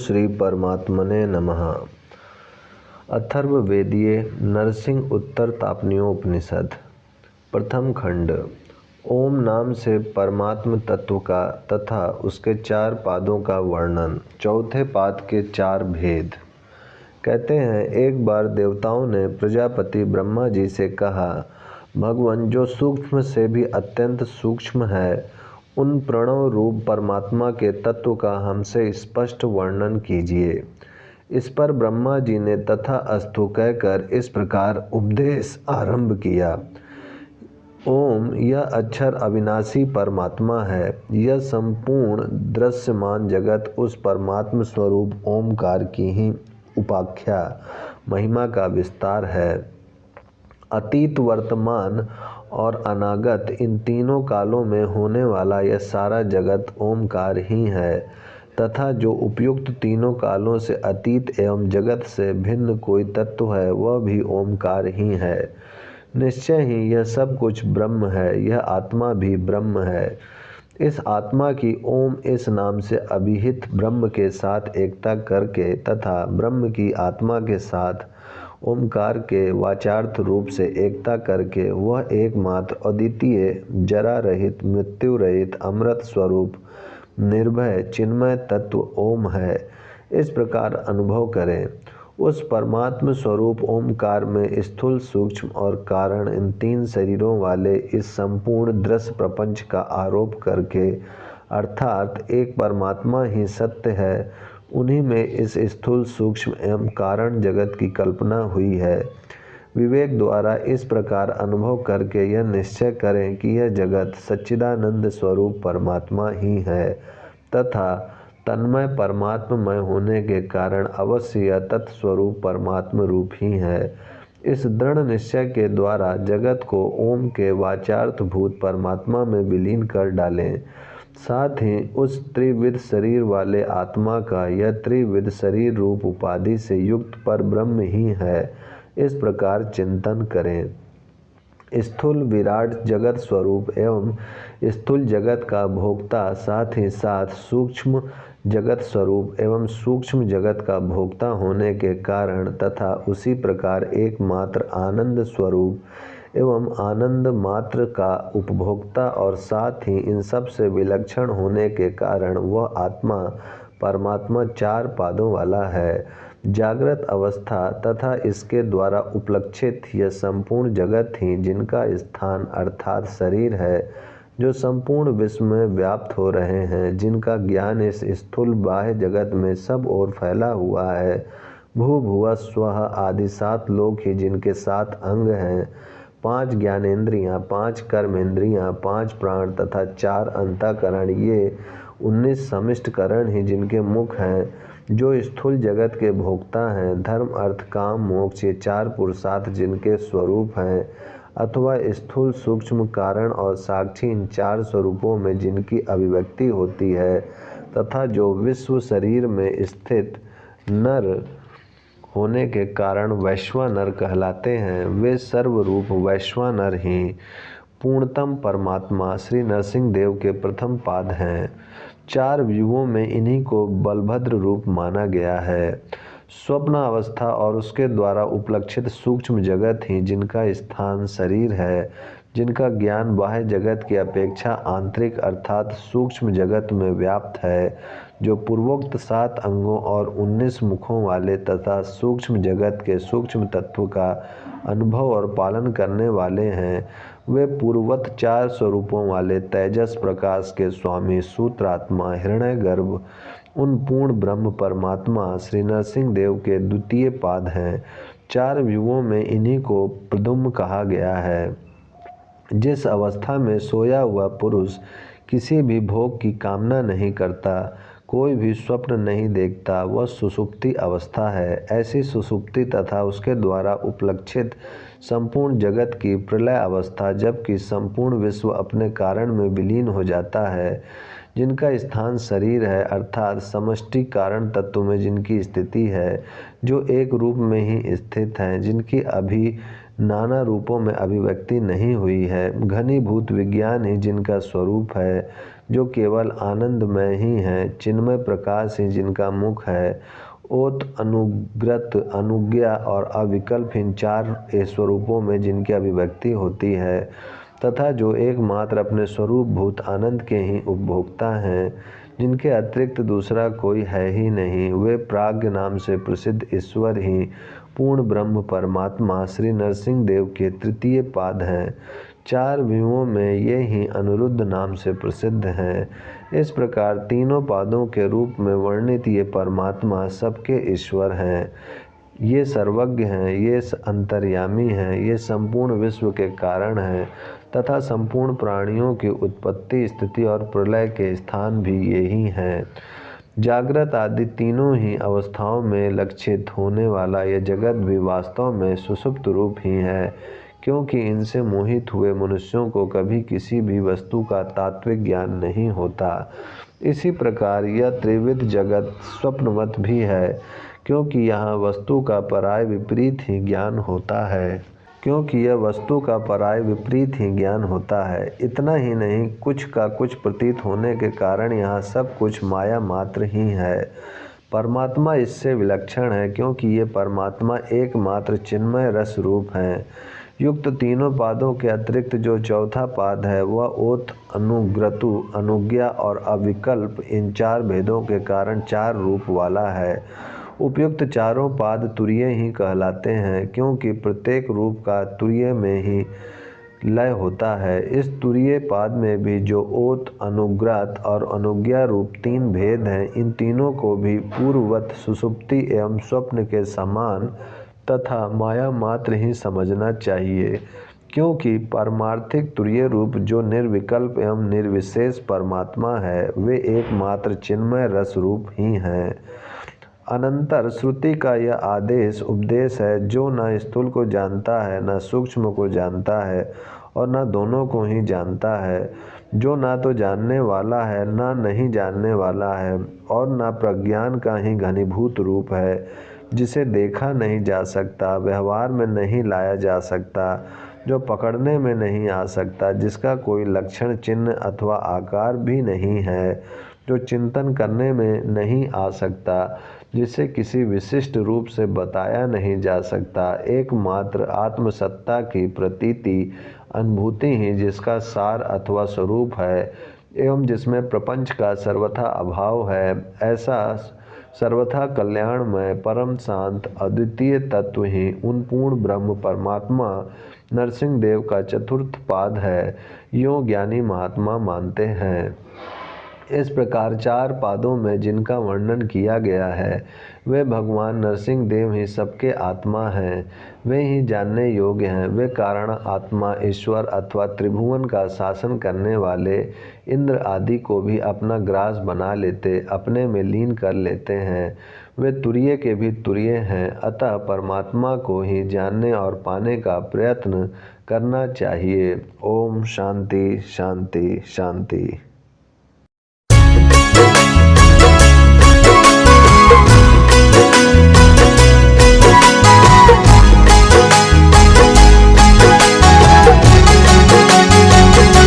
श्री परमात्मने नमः। अथर्ववेदीय नरसिंह उत्तर तापनीयोपनिषद प्रथम खंड। ओम नाम से परमात्म तत्व का तथा उसके 4 पादों का वर्णन। चौथे पाद के 4 भेद। कहते हैं, एक बार देवताओं ने प्रजापति ब्रह्मा जी से कहा, भगवान जो सूक्ष्म से भी अत्यंत सूक्ष्म है, उन प्रणव रूप परमात्मा के तत्व का हमसे स्पष्ट वर्णन कीजिए। इस पर ब्रह्मा जी ने तथा अस्तु कहकर इस प्रकार उपदेश आरंभ किया। ओम यह अक्षर अविनाशी परमात्मा है। यह संपूर्ण दृश्यमान जगत उस परमात्म स्वरूप ओमकार की ही उपाख्या महिमा का विस्तार है। अतीत, वर्तमान और अनागत इन तीनों कालों में होने वाला यह सारा जगत ओमकार ही है तथा जो उपयुक्त तीनों कालों से अतीत एवं जगत से भिन्न कोई तत्व है वह भी ओमकार ही है। निश्चय ही यह सब कुछ ब्रह्म है। यह आत्मा भी ब्रह्म है। इस आत्मा की ओम इस नाम से अभिहित ब्रह्म के साथ एकता करके तथा ब्रह्म की आत्मा के साथ ओमकार के वाचार्थ रूप से एकता करके वह एकमात्र अद्वितीय जरा रहित मृत्यु रहित अमृत स्वरूप निर्भय चिन्मय तत्व ओम है। इस प्रकार अनुभव करें। उस परमात्म स्वरूप ओमकार में स्थूल, सूक्ष्म और कारण इन 3 शरीरों वाले इस संपूर्ण दृश्य प्रपंच का आरोप करके अर्थात एक परमात्मा ही सत्य है, उन्हीं में इस स्थूल, सूक्ष्म एवं कारण जगत की कल्पना हुई है। विवेक द्वारा इस प्रकार अनुभव करके यह निश्चय करें कि यह जगत सच्चिदानंद स्वरूप परमात्मा ही है तथा तन्मय परमात्ममय होने के कारण अवश्य यह तत्स्वरूप परमात्म रूप ही है। इस दृढ़ निश्चय के द्वारा जगत को ओम के वाचार्थ भूत परमात्मा में विलीन कर डालें। साथ ही उस त्रिविध शरीर वाले आत्मा का यह त्रिविध शरीर रूप उपाधि से युक्त पर ब्रह्म ही है, इस प्रकार चिंतन करें। स्थूल विराट जगत स्वरूप एवं स्थूल जगत का भोक्ता, साथ ही साथ सूक्ष्म जगत स्वरूप एवं सूक्ष्म जगत का भोक्ता होने के कारण तथा उसी प्रकार एकमात्र आनंद स्वरूप एवं आनंद मात्र का उपभोक्ता और साथ ही इन सब से विलक्षण होने के कारण वह आत्मा परमात्मा 4 पादों वाला है। जागृत अवस्था तथा इसके द्वारा उपलक्षित यह संपूर्ण जगत ही जिनका स्थान अर्थात शरीर है, जो संपूर्ण विश्व में व्याप्त हो रहे हैं, जिनका ज्ञान इस स्थूल बाह्य जगत में सब ओर फैला हुआ है। भू भुवः स्वः आदि 7 लोक ही जिनके 7 अंग हैं, 5 ज्ञानेंद्रियां, 5 कर्मेंद्रियां, 5 प्राण तथा 4 अंतःकरण, ये 19 समिष्टकरण ही जिनके मुख हैं, जो स्थूल जगत के भोक्ता हैं। धर्म, अर्थ, काम, मोक्ष ये 4 पुरुषार्थ जिनके स्वरूप हैं अथवा स्थूल, सूक्ष्म, कारण और साक्षी इन 4 स्वरूपों में जिनकी अभिव्यक्ति होती है तथा जो विश्व शरीर में स्थित नर होने के कारण वैश्वानर कहलाते हैं, वे सर्वरूप वैश्वानर ही पूर्णतम परमात्मा श्री नरसिंह देव के प्रथम पाद हैं। 4 युगों में इन्हीं को बलभद्र रूप माना गया है। स्वप्न अवस्था और उसके द्वारा उपलक्षित सूक्ष्म जगत ही जिनका स्थान शरीर है, जिनका ज्ञान बाह्य जगत की अपेक्षा आंतरिक अर्थात सूक्ष्म जगत में व्याप्त है, जो पूर्वोक्त 7 अंगों और 19 मुखों वाले तथा सूक्ष्म जगत के सूक्ष्म तत्व का अनुभव और पालन करने वाले हैं, वे पूर्ववत 4 स्वरूपों वाले तेजस प्रकाश के स्वामी सूत्रात्मा हिरण्यगर्भ उन पूर्ण ब्रह्म परमात्मा श्री नरसिंह देव के द्वितीय पाद हैं। 4 युगों में इन्हीं को प्रद्युम्न कहा गया है। जिस अवस्था में सोया हुआ पुरुष किसी भी भोग की कामना नहीं करता, कोई भी स्वप्न नहीं देखता, वह सुषुप्ति अवस्था है। ऐसी सुषुप्ति तथा उसके द्वारा उपलक्षित संपूर्ण जगत की प्रलय अवस्था, जबकि संपूर्ण विश्व अपने कारण में विलीन हो जाता है, जिनका स्थान शरीर है अर्थात समष्टि कारण तत्व में जिनकी स्थिति है, जो एक रूप में ही स्थित हैं, जिनकी नाना रूपों में अभिव्यक्ति नहीं हुई है। घनीभूत विज्ञान ही जिनका स्वरूप है, जो केवल आनंदमय ही है। चिन्मय प्रकाश ही जिनका मुख है। ओत, अनुग्रत, अनुज्ञा और अविकल्प इन चार स्वरूपों में जिनकी अभिव्यक्ति होती है, तथा जो एकमात्र अपने स्वरूप भूत आनंद के ही उपभोक्ता हैं, जिनके अतिरिक्त दूसरा कोई है ही नहीं, वे प्राज्ञ नाम से प्रसिद्ध ईश्वर ही पूर्ण ब्रह्म परमात्मा श्री नरसिंह देव के तृतीय पाद हैं। चार व्यूहों में ये ही अनिरुद्ध नाम से प्रसिद्ध हैं। इस प्रकार तीनों पादों के रूप में वर्णित ये परमात्मा सबके ईश्वर हैं। ये सर्वज्ञ हैं, ये अंतर्यामी हैं, ये संपूर्ण विश्व के कारण हैं तथा संपूर्ण प्राणियों की उत्पत्ति, स्थिति और प्रलय के स्थान भी यही हैं। जागृत आदि तीनों ही अवस्थाओं में लक्षित होने वाला यह जगत भी वास्तव में सुषुप्त रूप ही है, क्योंकि इनसे मोहित हुए मनुष्यों को कभी किसी भी वस्तु का तात्विक ज्ञान नहीं होता। इसी प्रकार यह त्रिविध जगत स्वप्नवत भी है, क्योंकि यहाँ वस्तु का पराय विपरीत ही ज्ञान होता है। इतना ही नहीं, कुछ का कुछ प्रतीत होने के कारण यहाँ सब कुछ माया मात्र ही है। परमात्मा इससे विलक्षण है, क्योंकि ये परमात्मा एकमात्र चिन्मय रस रूप हैं। युक्त तीनों पादों के अतिरिक्त जो चौथा पाद है, वह ओत, अनुग्रतु, अनुज्ञा और अविकल्प इन चार भेदों के कारण चार रूप वाला है। उपयुक्त चारों पाद तुरीय ही कहलाते हैं, क्योंकि प्रत्येक रूप का तुरीय में ही लय होता है। इस तुरीय पाद में भी जो ओत, अनुग्रत और अनुज्ञा रूप तीन भेद हैं, इन तीनों को भी पूर्ववत सुषुप्ति एवं स्वप्न के समान तथा माया मात्र ही समझना चाहिए, क्योंकि पारमार्थिक तुरीय रूप जो निर्विकल्प एवं निर्विशेष परमात्मा है, वे एकमात्र चिन्मय रस रूप ही हैं। अनंतर श्रुति का यह आदेश उपदेश है, जो न स्थूल को जानता है, न सूक्ष्म को जानता है और न दोनों को ही जानता है, जो ना तो जानने वाला है, ना नहीं जानने वाला है और न प्रज्ञान का ही घनीभूत रूप है, जिसे देखा नहीं जा सकता, व्यवहार में नहीं लाया जा सकता, जो पकड़ने में नहीं आ सकता, जिसका कोई लक्षण, चिन्ह अथवा आकार भी नहीं है, जो चिंतन करने में नहीं आ सकता, जिसे किसी विशिष्ट रूप से बताया नहीं जा सकता, एकमात्र आत्मसत्ता की प्रतीति अनुभूति ही जिसका सार अथवा स्वरूप है एवं जिसमें प्रपंच का सर्वथा अभाव है, ऐसा सर्वथा कल्याणमय परम शांत अद्वितीय तत्व ही उन पूर्ण ब्रह्म परमात्मा नरसिंह देव का चतुर्थ पाद है, यों ज्ञानी महात्मा मानते हैं। इस प्रकार चार पादों में जिनका वर्णन किया गया है, वे भगवान नरसिंह देव ही सबके आत्मा हैं। वे ही जानने योग्य हैं। वे कारण आत्मा, ईश्वर अथवा त्रिभुवन का शासन करने वाले इंद्र आदि को भी अपना ग्रास बना लेते, अपने में लीन कर लेते हैं। वे तुरीय के भी तुरीय हैं। अतः परमात्मा को ही जानने और पाने का प्रयत्न करना चाहिए। ओम शांति शांति शांति।